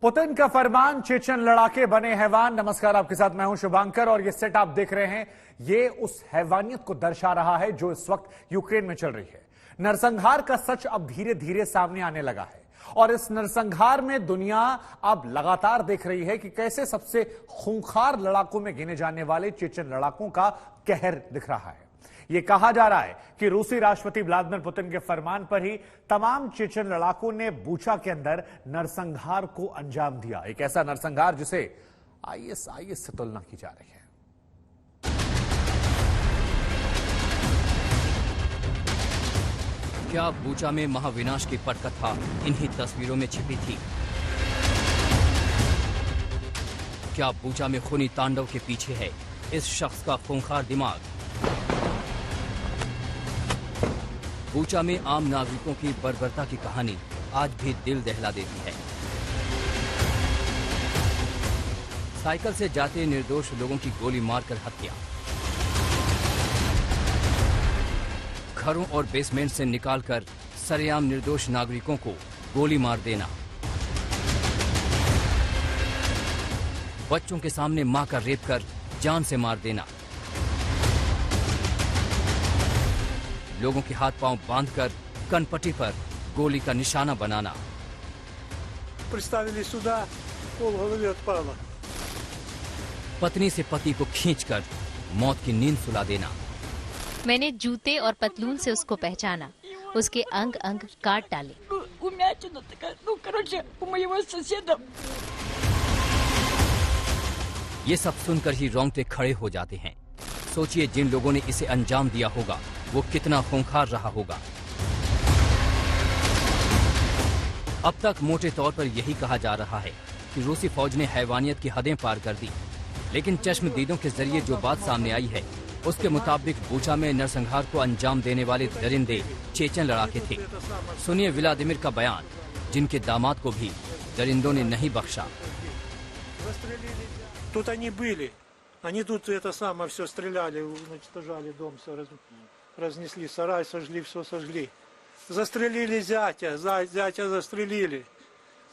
Putin का फरमान, Chechen लड़ाके बने हैवान। नमस्कार, आपके साथ मैं हूं शुभांकर और ये सेट आप देख रहे हैं, ये उस हैवानियत को दर्शा रहा है जो इस वक्त यूक्रेन में चल रही है। नरसंहार का सच अब धीरे धीरे सामने आने लगा है और इस नरसंहार में दुनिया अब लगातार देख रही है कि कैसे सबसे खूंखार लड़ाकों में गिने जाने वाले चेचन लड़ाकों का कहर दिख रहा है। यह कहा जा रहा है कि रूसी राष्ट्रपति व्लादिमीर पुतिन के फरमान पर ही तमाम चेचन लड़ाकों ने बूचा के अंदर नरसंहार को अंजाम दिया। एक ऐसा नरसंहार जिसे आईएस से तुलना की जा रही है। क्या बूचा में महाविनाश की पटकथा इन्हीं तस्वीरों में छिपी थी? क्या बूचा में खूनी तांडव के पीछे है इस शख्स का खूंखार दिमाग? बूचा में आम नागरिकों की बर्बरता की कहानी आज भी दिल दहला देती है। साइकिल से जाते निर्दोष लोगों की गोली मारकर हत्या, घरों और बेसमेंट से निकालकर सरेआम निर्दोष नागरिकों को गोली मार देना, बच्चों के सामने मां का रेप कर जान से मार देना, लोगों के हाथ पांव बांधकर कनपट्टी पर गोली का निशाना बनाना, पत्नी से पति को खींचकर मौत की नींद सुला देना। मैंने जूते और पतलून से उसको पहचाना, उसके अंग अंग काट डाले। ये सब सुनकर ही रोंगटे खड़े हो जाते हैं। सोचिए, जिन लोगों ने इसे अंजाम दिया होगा वो कितना खूंखार रहा होगा। अब तक मोटे तौर पर यही कहा जा रहा है कि रूसी फौज ने हैवानियत की हदें पार कर दी, लेकिन चश्मदीदों के जरिए जो बात सामने आई है उसके मुताबिक बूचा में नरसंहार को अंजाम देने वाले दरिंदे चेचन लड़ाके थे। सुनिए व्लादिमीर का बयान, जिनके दामाद को भी दरिंदों ने नहीं बख्शा। Они тут это самое все стреляли, уничтожали дом, все разнесли, сарай сожгли, все сожгли. Застрелили зятя, зятя застрелили.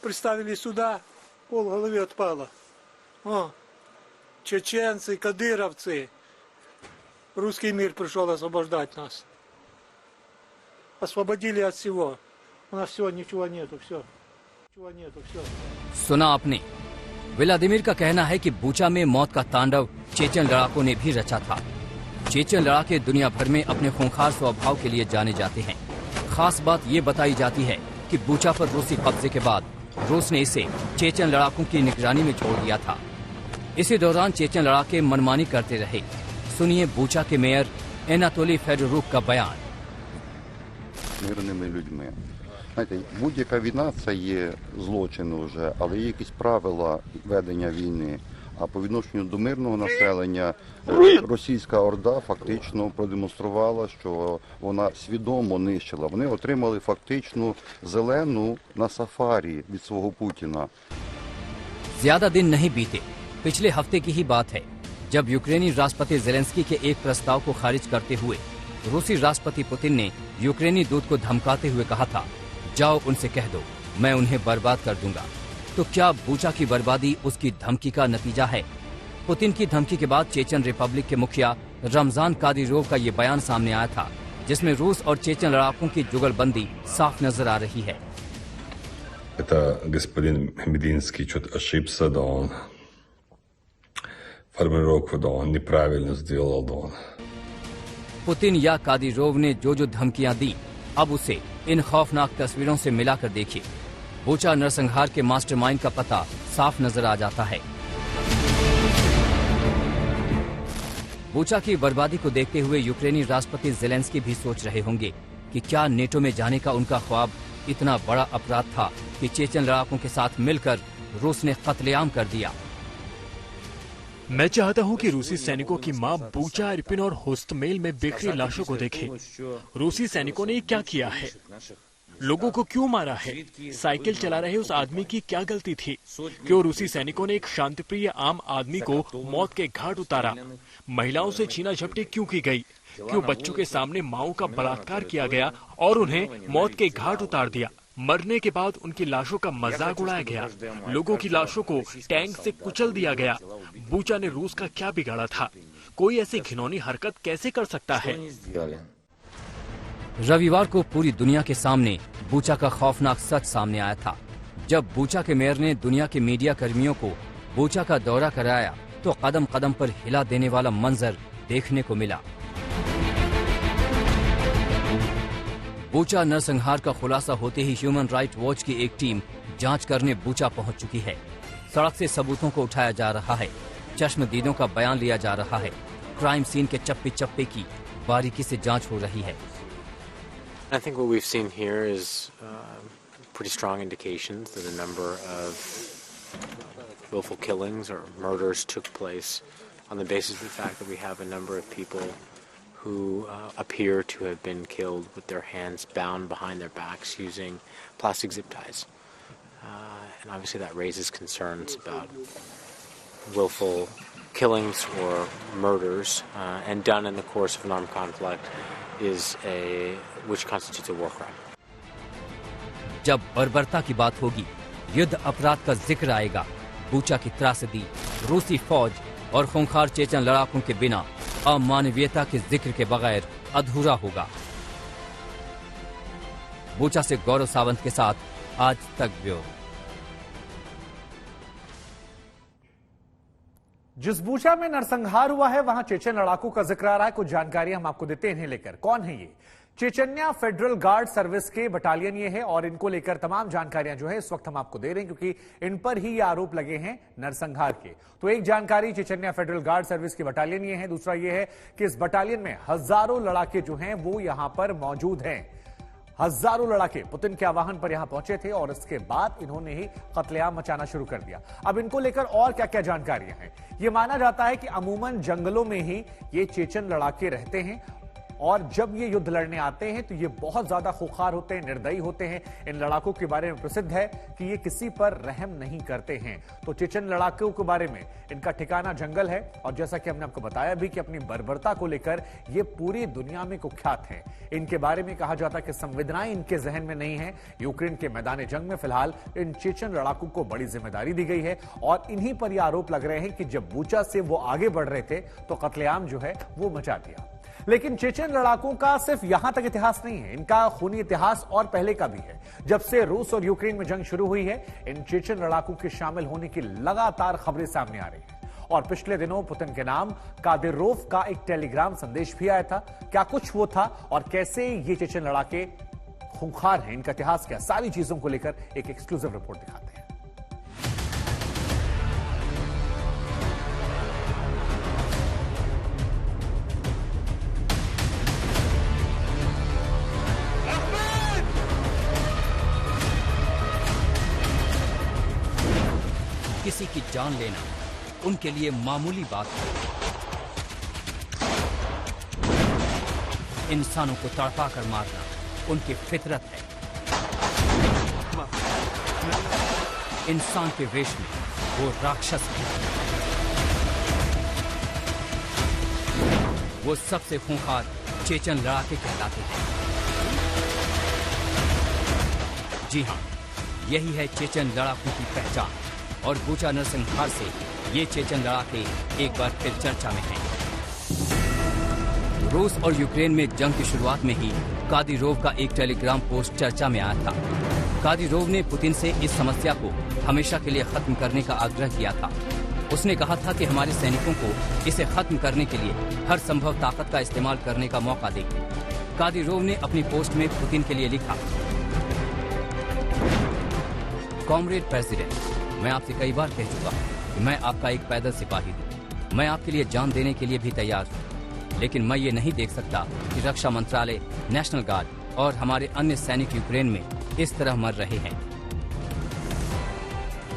Приставили сюда, пол головы отпало. О, чеченцы, кадыровцы. Русский мир пришел освобождать нас. Освободили от всего. У нас все, ничего нету, все. Ничего нету, все. सुना आपने, व्लादिमीर का कहना है कि बूचा में मौत का तांडव चेचन लड़ाकों ने भी रचा था। चेचन लड़ाके दुनिया भर में अपने खूंखार स्वभाव के लिए जाने जाते हैं। खास बात ये बताई जाती है कि बूचा पर रूसी कब्जे के बाद रूस ने इसे चेचन लड़ाकों की निगरानी में छोड़ दिया था। इसी दौरान चेचन लड़ाके मनमानी करते रहे। सुनिए बूचा के मेयर एनातोली फेडोरुक का बयान। Знаєте, будь-яка війна – це є злочин вже, але є якісь правила ведення війни. А по відношенню до мирного населення російська орда фактично продемонструвала, що вона свідомо нищила. Вони отримали фактично зелену на сафарі від свого Путіна. ज्यादा दिन नहीं बीते, पिछले हफ्ते की ही बात है जब यूक्रेनी राष्ट्रपति ज़ेलेंस्की के एक प्रस्ताव को खारिज करते हुए रूसी राष्ट्रपति पुतिन ने यूक्रेनी दूत को धमकाते हुए कहा था, जाओ उनसे कह दो मैं उन्हें बर्बाद कर दूंगा। तो क्या बूचा की बर्बादी उसकी धमकी का नतीजा है? पुतिन की धमकी के बाद चेचन रिपब्लिक के मुखिया रमजान कादिरोव का ये बयान सामने आया था, जिसमें रूस और चेचन लड़ाकों की जुगलबंदी साफ नजर आ रही है। Это господин Мединский что-то ошибся, да он формулировку, да он неправильно сделал, да он. पुतिन या कादिरोव ने जो धमकियां दी, अब उसे इन खौफनाक तस्वीरों से मिलाकर देखिए। बूचा नरसंहार के मास्टरमाइंड का पता साफ नजर आ जाता है। बूचा की बर्बादी को देखते हुए यूक्रेनी राष्ट्रपति ज़ेलेंस्की भी सोच रहे होंगे कि क्या नेटो में जाने का उनका ख्वाब इतना बड़ा अपराध था कि चेचन लड़ाकों के साथ मिलकर रूस ने कत्लेआम कर दिया। मैं चाहता हूं कि रूसी सैनिकों की मां बूचा, इरपिन और होस्टमेल में बिखरी लाशों को देखे। रूसी सैनिकों ने क्या किया है? लोगों को क्यों मारा है? साइकिल चला रहे उस आदमी की क्या गलती थी? क्यों रूसी सैनिकों ने एक शांतिप्रिय आम आदमी को मौत के घाट उतारा? महिलाओं से छीना झपटी क्यों की गई? क्यों बच्चों के सामने माओं का बलात्कार किया गया और उन्हें मौत के घाट उतार दिया? मरने के बाद उनकी लाशों का मजाक उड़ाया गया, लोगों की लाशों को टैंक से कुचल दिया गया। बूचा ने रूस का क्या बिगाड़ा था? कोई ऐसी घिनौनी हरकत कैसे कर सकता है? रविवार को पूरी दुनिया के सामने बूचा का खौफनाक सच सामने आया था, जब बूचा के मेयर ने दुनिया के मीडिया कर्मियों को बूचा का दौरा कराया तो कदम कदम पर हिला देने वाला मंजर देखने को मिला। बूचा नरसंहार का खुलासा होते ही ह्यूमन राइट वॉच की एक टीम जांच करने बूचा पहुंच चुकी है। सड़क से सबूतों को उठाया जा रहा है, चश्मदीदों का बयान लिया जा रहा है, क्राइम सीन के चप्पे चप्पे की बारीकी से जांच हो रही है। I think what we've seen here is pretty strong indications that a number of willful killings or murders took place on the basis of the fact that we have a number of people who appear to have been killed with their hands bound behind their backs using plastic zip ties. And obviously that raises concerns about willful killings or murders and done in the course of an armed conflict which constitutes a war crime. जब बर्बरता की बात होगी, युद्ध अपराध का जिक्र आएगा, बूचा की त्रासदी, रूसी फौज और खूंखार चेचन लड़ाकों के बिना अमानवीयता के जिक्र के बगैर अधूरा होगा। बूचा से गौरव सावंत के साथ आज तक ब्यूरो। जिस बूचा में नरसंहार हुआ है वहां चेचन लड़ाकू का जिक्र आ रहा है। कुछ जानकारी हम आपको देते हैं इन्हें लेकर। कौन है ये? चेचन्या फेडरल गार्ड सर्विस के बटालियन ये है और इनको लेकर तमाम जानकारियां जो है इस वक्त हम आपको दे रहे हैं क्योंकि इन पर ही ये आरोप लगे हैं नरसंहार के। तो एक जानकारी, चेचन्या फेडरल गार्ड सर्विस की बटालियन ये है। दूसरा ये है कि इस बटालियन में हजारों लड़ाके जो हैं वो यहां पर मौजूद हैं। हजारों लड़ाके पुतिन के आह्वान पर यहां पहुंचे थे और इसके बाद इन्होंने ही कत्लेआम मचाना शुरू कर दिया। अब इनको लेकर और क्या क्या जानकारियां हैं? यह माना जाता है कि अमूमन जंगलों में ही ये चेचन लड़ाके रहते हैं और जब ये युद्ध लड़ने आते हैं तो ये बहुत ज्यादा खुखार होते हैं, निर्दयी होते हैं। इन लड़ाकों के बारे में प्रसिद्ध है कि ये किसी पर रहम नहीं करते हैं। तो चेचन लड़ाकों के बारे में इनका ठिकाना जंगल है और जैसा कि हमने आपको बताया भी कि अपनी बर्बरता को लेकर ये पूरी दुनिया में कुख्यात हैं। इनके बारे में कहा जाता है कि संवेदनाएं इनके जहन में नहीं है। यूक्रेन के मैदान जंग में फिलहाल इन चेचन लड़ाकों को बड़ी जिम्मेदारी दी गई है और इन्हीं पर यह आरोप लग रहे हैं कि जब बूचा से वो आगे बढ़ रहे थे तो कत्लेआम जो है वो मचा दिया। लेकिन चेचन लड़ाकों का सिर्फ यहां तक इतिहास नहीं है, इनका खूनी इतिहास और पहले का भी है। जब से रूस और यूक्रेन में जंग शुरू हुई है, इन चेचन लड़ाकों के शामिल होने की लगातार खबरें सामने आ रही हैं। और पिछले दिनों पुतिन के नाम कादिरोव का एक टेलीग्राम संदेश भी आया था। क्या कुछ वो था और कैसे ये चेचन लड़ाके खूंखार हैं, इनका इतिहास क्या, सारी चीजों को लेकर एक एक्सक्लूसिव रिपोर्ट दिखाते हैं। किसी की जान लेना उनके लिए मामूली बात है। इंसानों को तड़पा कर मारना उनकी फितरत है। इंसान के वेश में वो राक्षस है। वो सबसे खूंखार चेचन लड़ाके कहलाते हैं। जी हां, यही है चेचन लड़ाकों की पहचान और बूचा नरसंहार से ये चेचन लड़ाके एक बार फिर चर्चा में हैं। रूस और यूक्रेन में जंग की शुरुआत में ही कादिरोव का एक टेलीग्राम पोस्ट चर्चा में आया था। कादिरोव ने पुतिन से इस समस्या को हमेशा के लिए खत्म करने का आग्रह किया था। उसने कहा था कि हमारे सैनिकों को इसे खत्म करने के लिए हर संभव ताकत का इस्तेमाल करने का मौका दें। कादिरोव ने अपनी पोस्ट में पुतिन के लिए लिखा, कॉमरेड प्रेसिडेंट, मैं आपसे कई बार कह चुका हूं कि मैं आपका एक पैदल सिपाही हूं। मैं आपके लिए जान देने के लिए भी तैयार हूं, लेकिन मैं ये नहीं देख सकता कि रक्षा मंत्रालय, नेशनल गार्ड और हमारे अन्य सैनिक यूक्रेन में इस तरह मर रहे हैं।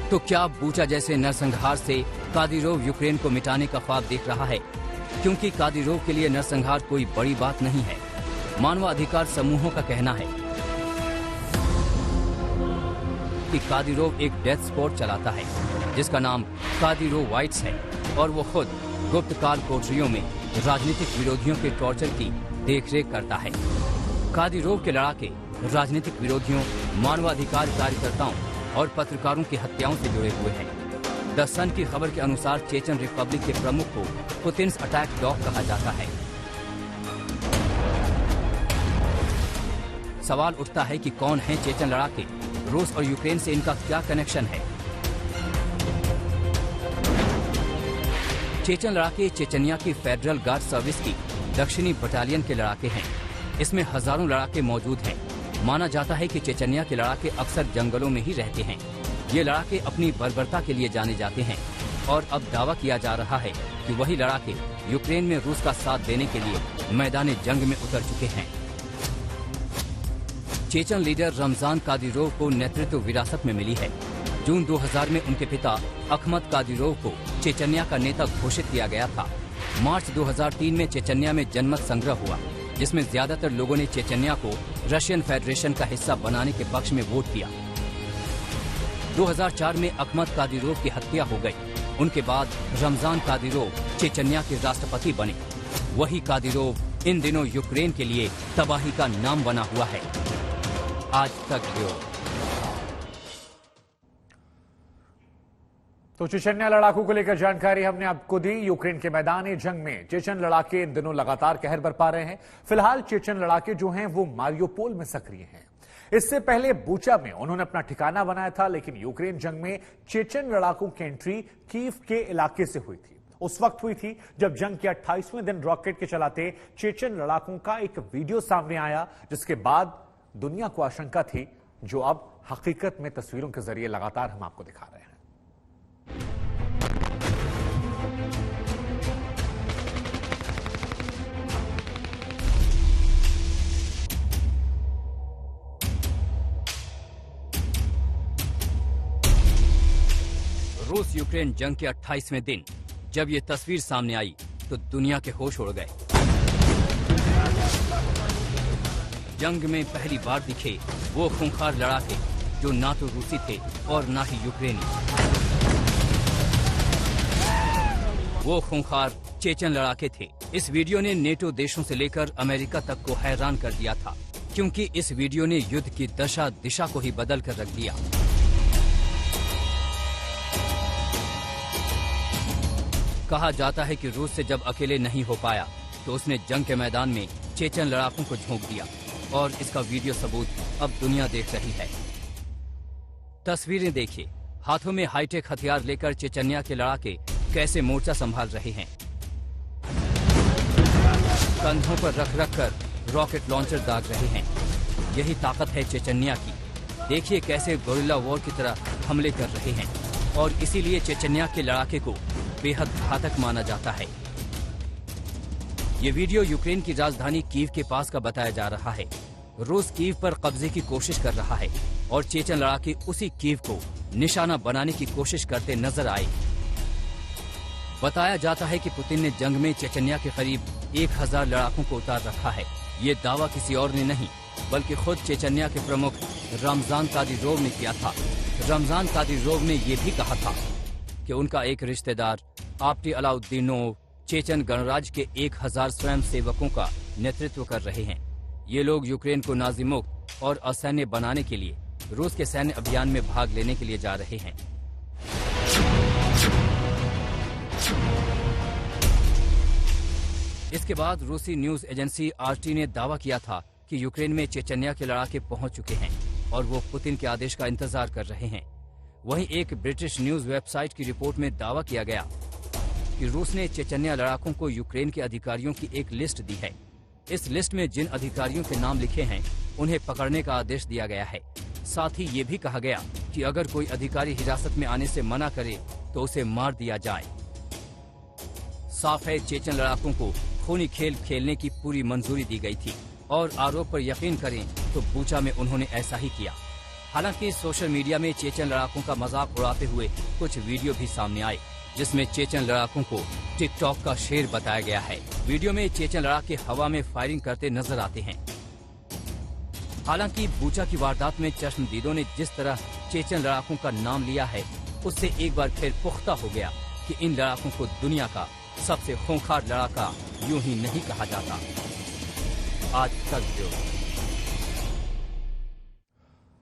तो क्या बूचा जैसे नरसंहार से कादिरोव यूक्रेन को मिटाने का ख्वाब देख रहा है? क्योंकि कादिरोव के लिए नरसंहार कोई बड़ी बात नहीं है। मानवाधिकार समूहों का कहना है कि कादिरोव एक डेथ स्क्वाड चलाता है जिसका नाम कादिरोव वाइट्स है और वो खुद गुप्तकाल कोठरियों में राजनीतिक विरोधियों के टॉर्चर की देखरेख करता है। कादिरोव के लड़ाके राजनीतिक विरोधियों मानवाधिकार कार्यकर्ताओं और पत्रकारों की हत्याओं से जुड़े हुए हैं। द सन की खबर के अनुसार चेचन रिपब्लिक के प्रमुख को पुतिन्स अटैक डॉग कहा जाता है। सवाल उठता है कि कौन है चेचन लड़ाके, रूस और यूक्रेन से इनका क्या कनेक्शन है। चेचन लड़ाके चेचनिया की फेडरल गार्ड सर्विस की दक्षिणी बटालियन के लड़ाके हैं। इसमें हजारों लड़ाके मौजूद हैं। माना जाता है कि चेचनिया के लड़ाके अक्सर जंगलों में ही रहते हैं। ये लड़ाके अपनी बर्बरता के लिए जाने जाते हैं और अब दावा किया जा रहा है कि वही लड़ाके यूक्रेन में रूस का साथ देने के लिए मैदान जंग में उतर चुके हैं। चेचन लीडर रमजान कादिरोव को नेतृत्व विरासत में मिली है। जून 2000 में उनके पिता अखमद कादिरोव को चेचन्या का नेता घोषित किया गया था। मार्च 2003 में चेचन्या में जनमत संग्रह हुआ, जिसमें ज्यादातर लोगों ने चेचन्या को रशियन फेडरेशन का हिस्सा बनाने के पक्ष में वोट किया। 2004 में अखमद कादिरोव की हत्या हो गई। उनके बाद रमजान कादिरोव चेचन्या के राष्ट्रपति बने। वही कादिरोव इन दिनों यूक्रेन के लिए तबाही का नाम बना हुआ है। आज तक ब्यूरो। तो चेचन्या लड़ाकू को लेकर जानकारी हमने आपको दी। यूक्रेन के मैदानी जंग में चेचन लड़ाके इन दिनों लगातार कहर बरपा रहे हैं। फिलहाल चेचन लड़ाके जो हैं वो मारियोपोल में सक्रिय हैं। इससे पहले बूचा में उन्होंने अपना ठिकाना बनाया था, लेकिन यूक्रेन जंग में चेचन लड़ाकों की एंट्री कीव के इलाके से हुई थी। उस वक्त हुई थी जब जंग के 28वें दिन रॉकेट के चलाते चेचन लड़ाकों का एक वीडियो सामने आया, जिसके बाद दुनिया को आशंका थी, जो अब हकीकत में तस्वीरों के जरिए लगातार हम आपको दिखा रहे हैं। रूस यूक्रेन जंग के 28वें दिन जब ये तस्वीर सामने आई तो दुनिया के होश उड़ गए। जंग में पहली बार दिखे वो खूंखार लड़ाके जो ना तो रूसी थे और ना ही यूक्रेनी। वो खूंखार चेचन लड़ाके थे। इस वीडियो ने नेटो देशों से लेकर अमेरिका तक को हैरान कर दिया था, क्योंकि इस वीडियो ने युद्ध की दशा दिशा को ही बदल कर रख दिया। कहा जाता है कि रूस से जब अकेले नहीं हो पाया तो उसने जंग के मैदान में चेचन लड़ाकों को झोंक दिया, और इसका वीडियो सबूत अब दुनिया देख रही है। तस्वीरें देखिए, हाथों में हाईटेक हथियार लेकर चेचन्या के लड़ाके कैसे मोर्चा संभाल रहे हैं। कंधों पर रख रख कर रॉकेट लॉन्चर दाग रहे हैं। यही ताकत है चेचन्या की। देखिए कैसे गोरिल्ला वॉर की तरह हमले कर रहे हैं, और इसीलिए चेचन्या के लड़ाके को बेहद घातक माना जाता है। ये वीडियो यूक्रेन की राजधानी कीव के पास का बताया जा रहा है। रूस कीव पर कब्जे की कोशिश कर रहा है और चेचन लड़ाके उसी कीव को निशाना बनाने की कोशिश करते नजर आए। बताया जाता है कि पुतिन ने जंग में चेचन्या के करीब 1000 लड़ाकों को उतार रखा है। ये दावा किसी और ने नहीं, बल्कि खुद चेचन्या के प्रमुख रमजान कादिरोव ने किया था। रमजान कादिरोव ने ये भी कहा था कि उनका एक रिश्तेदार आप्टी अलाउद्दीनोव चेचन गणराज्य के 1000 स्वयं सेवकों का नेतृत्व कर रहे हैं। ये लोग यूक्रेन को नाजी मुक्त और असैन्य बनाने के लिए रूस के सैन्य अभियान में भाग लेने के लिए जा रहे हैं। इसके बाद रूसी न्यूज एजेंसी आरटी ने दावा किया था कि यूक्रेन में चेचन्या के लड़ाके पहुंच चुके हैं और वो पुतिन के आदेश का इंतजार कर रहे हैं। वहीं एक ब्रिटिश न्यूज वेबसाइट की रिपोर्ट में दावा किया गया कि रूस ने चेचन्या लड़ाकों को यूक्रेन के अधिकारियों की एक लिस्ट दी है। इस लिस्ट में जिन अधिकारियों के नाम लिखे हैं उन्हें पकड़ने का आदेश दिया गया है। साथ ही ये भी कहा गया कि अगर कोई अधिकारी हिरासत में आने से मना करे तो उसे मार दिया जाए। साफ है, चेचन लड़ाकों को खूनी खेल खेलने की पूरी मंजूरी दी गई थी, और आरोप पर यकीन करें तो बूचा में उन्होंने ऐसा ही किया। हालांकि सोशल मीडिया में चेचन लड़ाकों का मजाक उड़ाते हुए कुछ वीडियो भी सामने आए, जिसमें चेचन लड़ाकों को टिकटॉक का शेर बताया गया है। वीडियो में चेचन लड़ाके हवा में फायरिंग करते नजर आते हैं। हालांकि बूचा की वारदात में चश्मदीदों ने जिस तरह चेचन लड़ाकों का नाम लिया है, उससे एक बार फिर पुख्ता हो गया कि इन लड़ाकों को दुनिया का सबसे खूंखार लड़ाका यूं ही नहीं कहा जाता। आज तक जो